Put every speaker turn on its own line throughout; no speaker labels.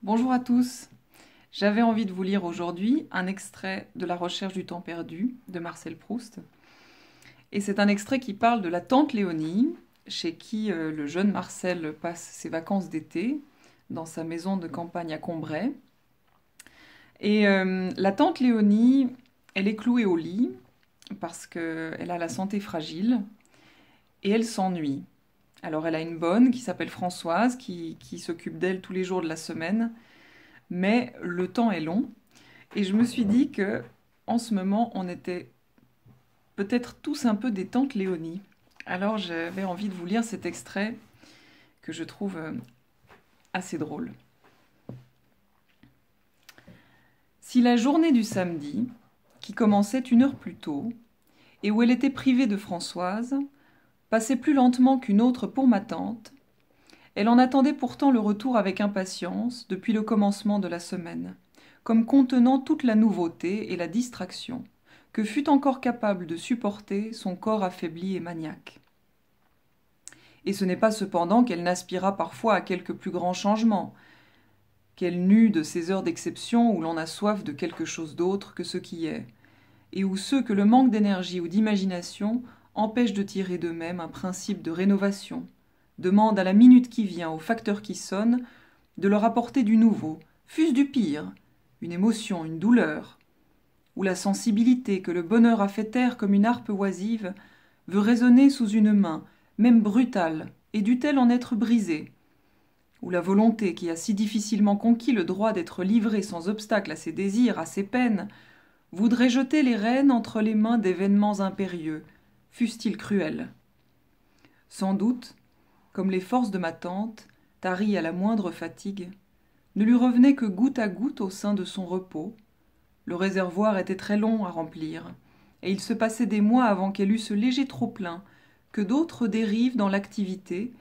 Bonjour à tous. J'avais envie de vous lire aujourd'hui un extrait de La recherche du temps perdu de Marcel Proust. Et c'est un extrait qui parle de la tante Léonie, chez qui le jeune Marcel passe ses vacances d'été, dans sa maison de campagne à Combray. Et la tante Léonie, elle est clouée au lit parce qu'elle a la santé fragile et elle s'ennuie. Alors elle a une bonne qui s'appelle Françoise, qui s'occupe d'elle tous les jours de la semaine, mais le temps est long. Et je me suis dit que, en ce moment, on était peut-être tous un peu des tantes Léonie. Alors j'avais envie de vous lire cet extrait que je trouve assez drôle. Si la journée du samedi, qui commençait 1 heure plus tôt, et où elle était privée de Françoise, passait plus lentement qu'une autre pour ma tante, elle en attendait pourtant le retour avec impatience depuis le commencement de la semaine, comme contenant toute la nouveauté et la distraction que fut encore capable de supporter son corps affaibli et maniaque. Et ce n'est pas cependant qu'elle n'aspirât parfois à quelques plus grands changements, qu'elle n'eût de ces heures d'exception où l'on a soif de quelque chose d'autre que ce qui est, et où ceux que le manque d'énergie ou d'imagination empêche de tirer d'eux-mêmes un principe de rénovation, demandent à la minute qui vient, au facteur qui sonne, de leur apporter du nouveau, fût-ce du pire, une émotion, une douleur, où la sensibilité que le bonheur a fait taire comme une harpe oisive veut résonner sous une main, même brutale, et dût-elle en être brisée, où la volonté qui a si difficilement conquis le droit d'être livrée sans obstacle à ses désirs, à ses peines, voudrait jeter les rênes entre les mains d'événements impérieux, fussent-ils cruels. Sans doute, comme les forces de ma tante, taries à la moindre fatigue, ne lui revenaient que goutte à goutte au sein de son repos. Le réservoir était très long à remplir, et il se passait des mois avant qu'elle eût ce léger trop-plein que d'autres dérivent dans l'activité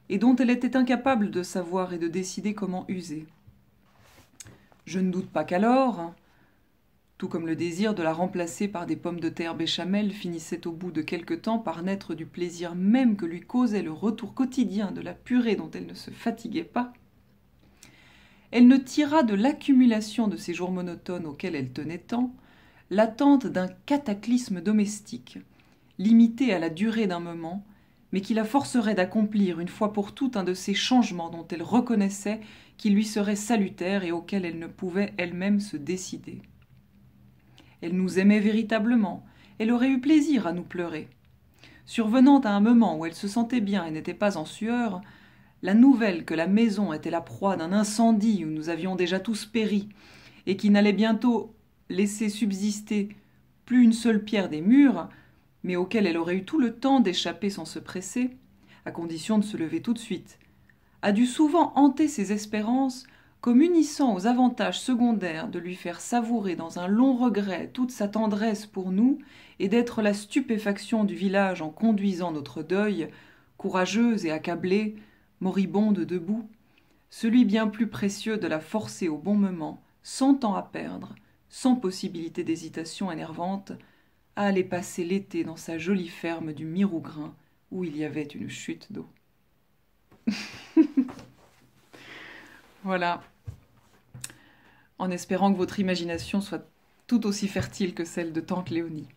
et dont elle était incapable de savoir et de décider comment user. Je ne doute pas qu'alors, tout comme le désir de la remplacer par des pommes de terre béchamel finissait au bout de quelque temps par naître du plaisir même que lui causait le retour quotidien de la purée dont elle ne se fatiguait pas, elle ne tira de l'accumulation de ces jours monotones auxquels elle tenait tant l'attente d'un cataclysme domestique, limité à la durée d'un moment, mais qui la forcerait d'accomplir une fois pour toutes un de ces changements dont elle reconnaissait qu'ils lui seraient salutaires et auxquels elle ne pouvait elle-même se décider. Elle nous aimait véritablement, elle aurait eu plaisir à nous pleurer. Survenant à un moment où elle se sentait bien et n'était pas en sueur, la nouvelle que la maison était la proie d'un incendie où nous avions déjà tous péri, et qui n'allait bientôt laisser subsister plus une seule pierre des murs, mais auquel elle aurait eu tout le temps d'échapper sans se presser, à condition de se lever tout de suite, a dû souvent hanter ses espérances comme unissant aux avantages secondaires de lui faire savourer dans un long regret toute sa tendresse pour nous et d'être la stupéfaction du village en conduisant notre deuil, courageuse et accablée, moribonde debout, celui bien plus précieux de la forcer au bon moment, sans temps à perdre, sans possibilité d'hésitation énervante, à aller passer l'été dans sa jolie ferme du Mirougrin, où il y avait une chute d'eau. Voilà, en espérant que votre imagination soit tout aussi fertile que celle de tante Léonie.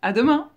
À demain!